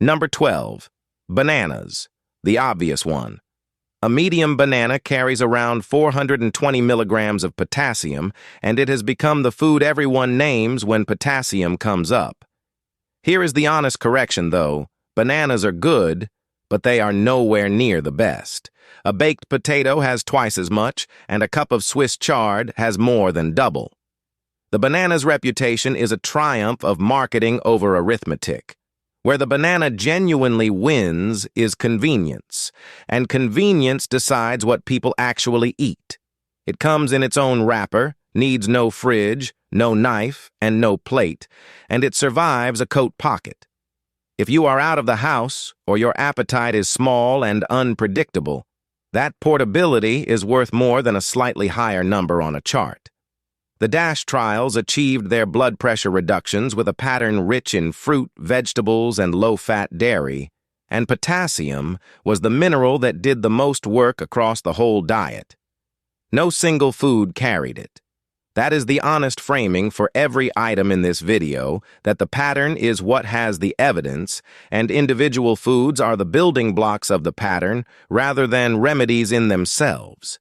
Number 12. Bananas, the obvious one. A medium banana carries around 420 milligrams of potassium, and it has become the food everyone names when potassium comes up. Here is the honest correction, though. Bananas are good, but they are nowhere near the best. A baked potato has twice as much, and a cup of Swiss chard has more than double. The banana's reputation is a triumph of marketing over arithmetic. Where the banana genuinely wins is convenience, and convenience decides what people actually eat. It comes in its own wrapper, needs no fridge, no knife, and no plate, and it survives a coat pocket. If you are out of the house, or your appetite is small and unpredictable, that portability is worth more than a slightly higher number on a chart. The DASH trials achieved their blood pressure reductions with a pattern rich in fruit, vegetables, and low-fat dairy, and potassium was the mineral that did the most work across the whole diet. No single food carried it. That is the honest framing for every item in this video, that the pattern is what has the evidence, and individual foods are the building blocks of the pattern rather than remedies in themselves.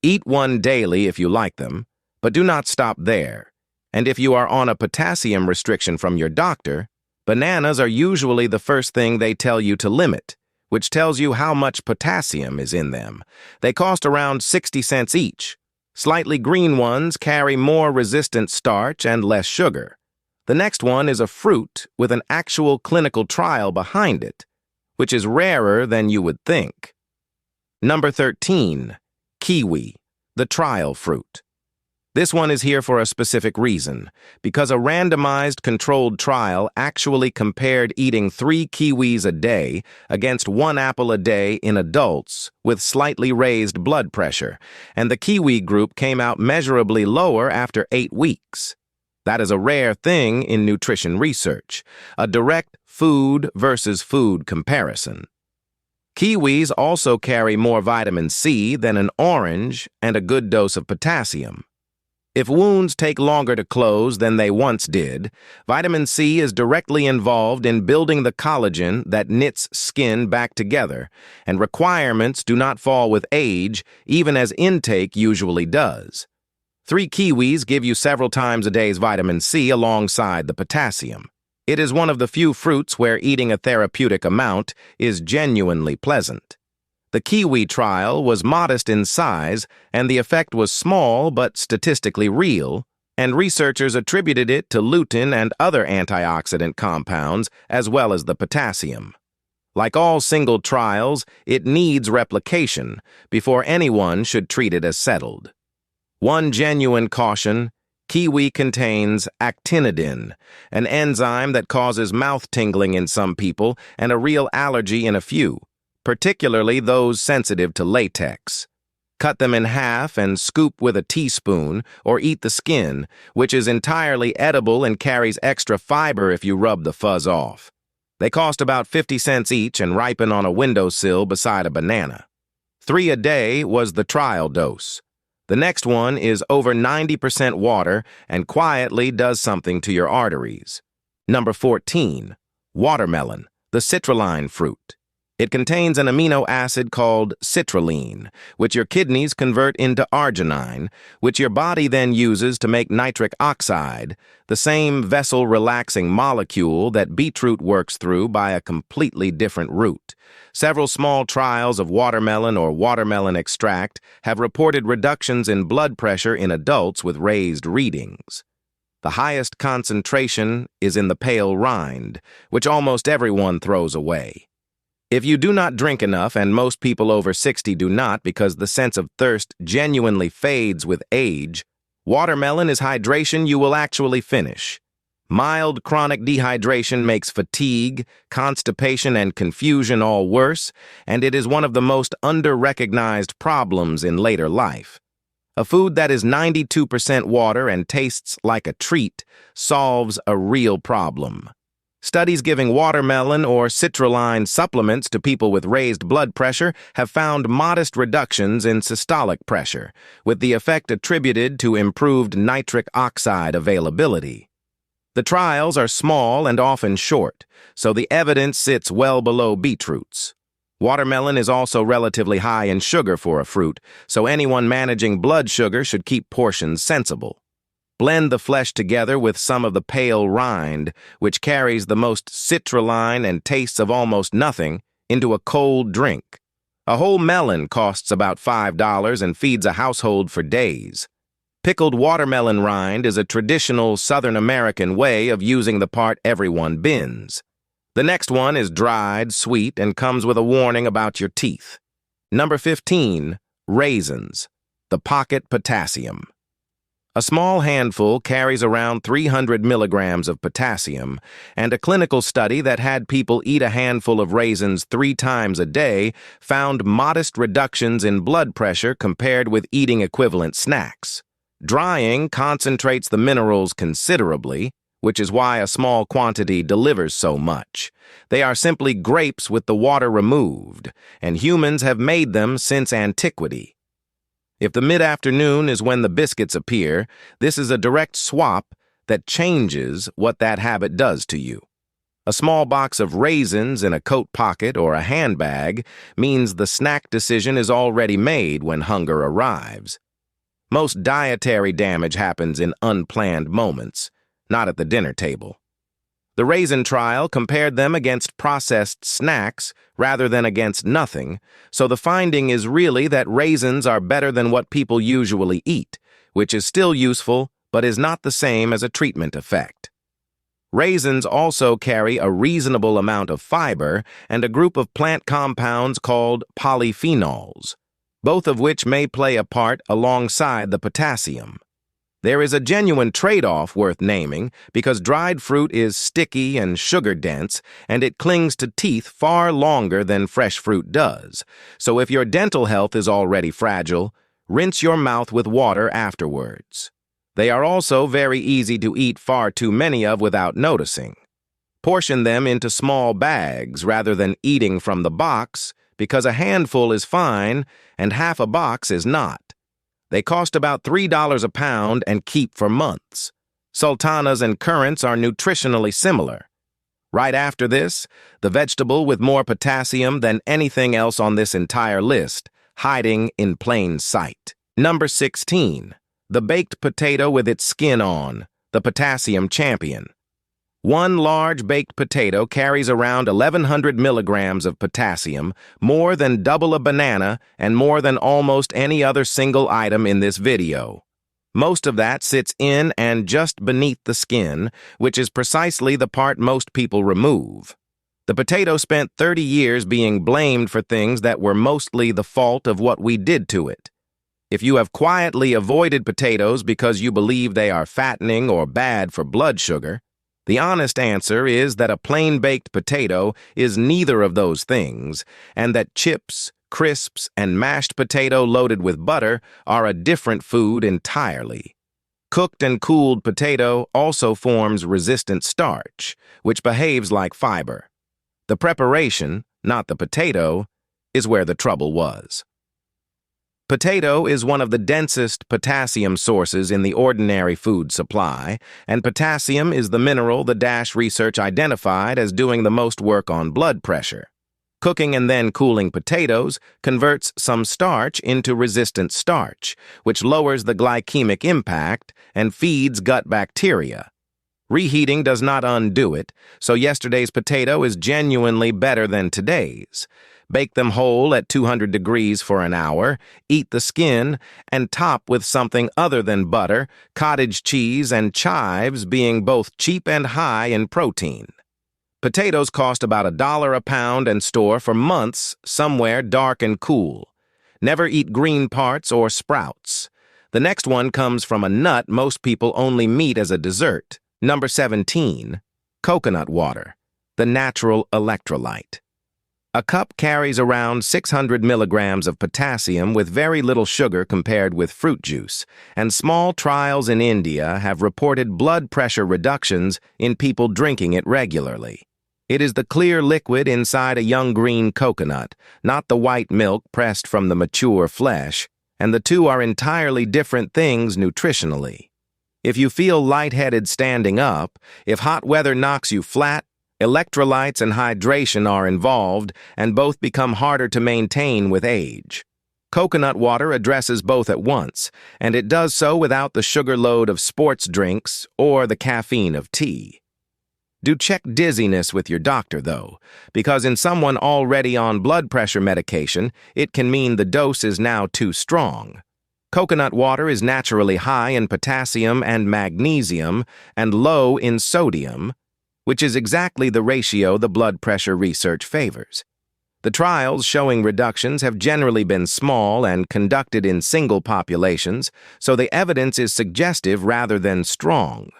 Eat one daily if you like them, but do not stop there. And if you are on a potassium restriction from your doctor, bananas are usually the first thing they tell you to limit, which tells you how much potassium is in them. They cost around 60 cents each. Slightly green ones carry more resistant starch and less sugar. The next one is a fruit with an actual clinical trial behind it, which is rarer than you would think. Number 13. Kiwi, the trial fruit. This one is here for a specific reason, because a randomized controlled trial actually compared eating 3 kiwis a day against 1 apple a day in adults with slightly raised blood pressure, and the kiwi group came out measurably lower after 8 weeks. That is a rare thing in nutrition research, a direct food versus food comparison. Kiwis also carry more vitamin C than an orange and a good dose of potassium. If wounds take longer to close than they once did, vitamin C is directly involved in building the collagen that knits skin back together, and requirements do not fall with age, even as intake usually does. 3 kiwis give you several times a day's vitamin C alongside the potassium. It is one of the few fruits where eating a therapeutic amount is genuinely pleasant. The kiwi trial was modest in size, and the effect was small but statistically real, and researchers attributed it to lutein and other antioxidant compounds, as well as the potassium. Like all single trials, it needs replication before anyone should treat it as settled. One genuine caution: kiwi contains actinidin, an enzyme that causes mouth tingling in some people and a real allergy in a few, particularly those sensitive to latex. Cut them in half and scoop with a teaspoon, or eat the skin, which is entirely edible and carries extra fiber if you rub the fuzz off. They cost about 50 cents each and ripen on a windowsill beside a banana. 3 a day was the trial dose. The next one is over 90% water and quietly does something to your arteries. Number 14. Watermelon, the citrulline fruit. It contains an amino acid called citrulline, which your kidneys convert into arginine, which your body then uses to make nitric oxide, the same vessel-relaxing molecule that beetroot works through by a completely different route. Several small trials of watermelon or watermelon extract have reported reductions in blood pressure in adults with raised readings. The highest concentration is in the pale rind, which almost everyone throws away. If you do not drink enough, and most people over 60 do not because the sense of thirst genuinely fades with age, watermelon is hydration you will actually finish. Mild chronic dehydration makes fatigue, constipation, and confusion all worse, and it is one of the most under-recognized problems in later life. A food that is 92% water and tastes like a treat solves a real problem. Studies giving watermelon or citrulline supplements to people with raised blood pressure have found modest reductions in systolic pressure, with the effect attributed to improved nitric oxide availability. The trials are small and often short, so the evidence sits well below beetroots. Watermelon is also relatively high in sugar for a fruit, so anyone managing blood sugar should keep portions sensible. Blend the flesh together with some of the pale rind, which carries the most citrulline and tastes of almost nothing, into a cold drink. A whole melon costs about $5 and feeds a household for days. Pickled watermelon rind is a traditional Southern American way of using the part everyone bins. The next one is dried, sweet, and comes with a warning about your teeth. Number 15, raisins, the pocket potassium. A small handful carries around 300 milligrams of potassium, and a clinical study that had people eat a handful of raisins 3 times a day found modest reductions in blood pressure compared with eating equivalent snacks. Drying concentrates the minerals considerably, which is why a small quantity delivers so much. They are simply grapes with the water removed, and humans have made them since antiquity. If the mid-afternoon is when the biscuits appear, this is a direct swap that changes what that habit does to you. A small box of raisins in a coat pocket or a handbag means the snack decision is already made when hunger arrives. Most dietary damage happens in unplanned moments, not at the dinner table. The raisin trial compared them against processed snacks rather than against nothing, so the finding is really that raisins are better than what people usually eat, which is still useful but is not the same as a treatment effect. Raisins also carry a reasonable amount of fiber and a group of plant compounds called polyphenols, both of which may play a part alongside the potassium. There is a genuine trade-off worth naming because dried fruit is sticky and sugar-dense, and it clings to teeth far longer than fresh fruit does. So if your dental health is already fragile, rinse your mouth with water afterwards. They are also very easy to eat far too many of without noticing. Portion them into small bags rather than eating from the box, because a handful is fine and half a box is not. They cost about $3 a pound and keep for months. Sultanas and currants are nutritionally similar. Right after this, the vegetable with more potassium than anything else on this entire list, hiding in plain sight. Number 16, the baked potato with its skin on, the potassium champion. One large baked potato carries around 1,100 milligrams of potassium, more than double a banana and more than almost any other single item in this video. Most of that sits in and just beneath the skin, which is precisely the part most people remove. The potato spent 30 years being blamed for things that were mostly the fault of what we did to it. If you have quietly avoided potatoes because you believe they are fattening or bad for blood sugar, the honest answer is that a plain-baked potato is neither of those things, and that chips, crisps, and mashed potato loaded with butter are a different food entirely. Cooked and cooled potato also forms resistant starch, which behaves like fiber. The preparation, not the potato, is where the trouble was. Potato is one of the densest potassium sources in the ordinary food supply, and potassium is the mineral the DASH research identified as doing the most work on blood pressure. Cooking and then cooling potatoes converts some starch into resistant starch, which lowers the glycemic impact and feeds gut bacteria. Reheating does not undo it, so yesterday's potato is genuinely better than today's. Bake them whole at 200 degrees for an hour, eat the skin, and top with something other than butter, cottage cheese, and chives being both cheap and high in protein. Potatoes cost about $1 a pound and store for months somewhere dark and cool. Never eat green parts or sprouts. The next one comes from a nut most people only meet as a dessert. Number 17, coconut water, the natural electrolyte. A cup carries around 600 milligrams of potassium with very little sugar compared with fruit juice, and small trials in India have reported blood pressure reductions in people drinking it regularly. It is the clear liquid inside a young green coconut, not the white milk pressed from the mature flesh, and the two are entirely different things nutritionally. If you feel lightheaded standing up, if hot weather knocks you flat, electrolytes and hydration are involved, and both become harder to maintain with age. Coconut water addresses both at once, and it does so without the sugar load of sports drinks or the caffeine of tea. Do check dizziness with your doctor, though, because in someone already on blood pressure medication, it can mean the dose is now too strong. Coconut water is naturally high in potassium and magnesium and low in sodium, which is exactly the ratio the blood pressure research favors. The trials showing reductions have generally been small and conducted in single populations, so the evidence is suggestive rather than strong.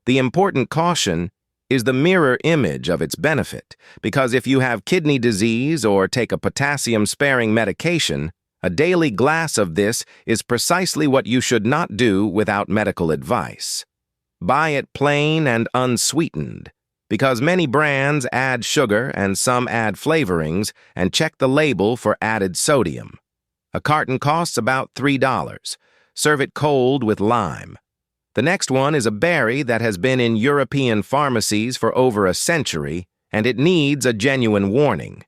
The important caution is the mirror image of its benefit, because if you have kidney disease or take a potassium-sparing medication, a daily glass of this is precisely what you should not do without medical advice. Buy it plain and unsweetened, because many brands add sugar and some add flavorings, and check the label for added sodium. A carton costs about $3. Serve it cold with lime. The next one is a berry that has been in European pharmacies for over a century, and it needs a genuine warning.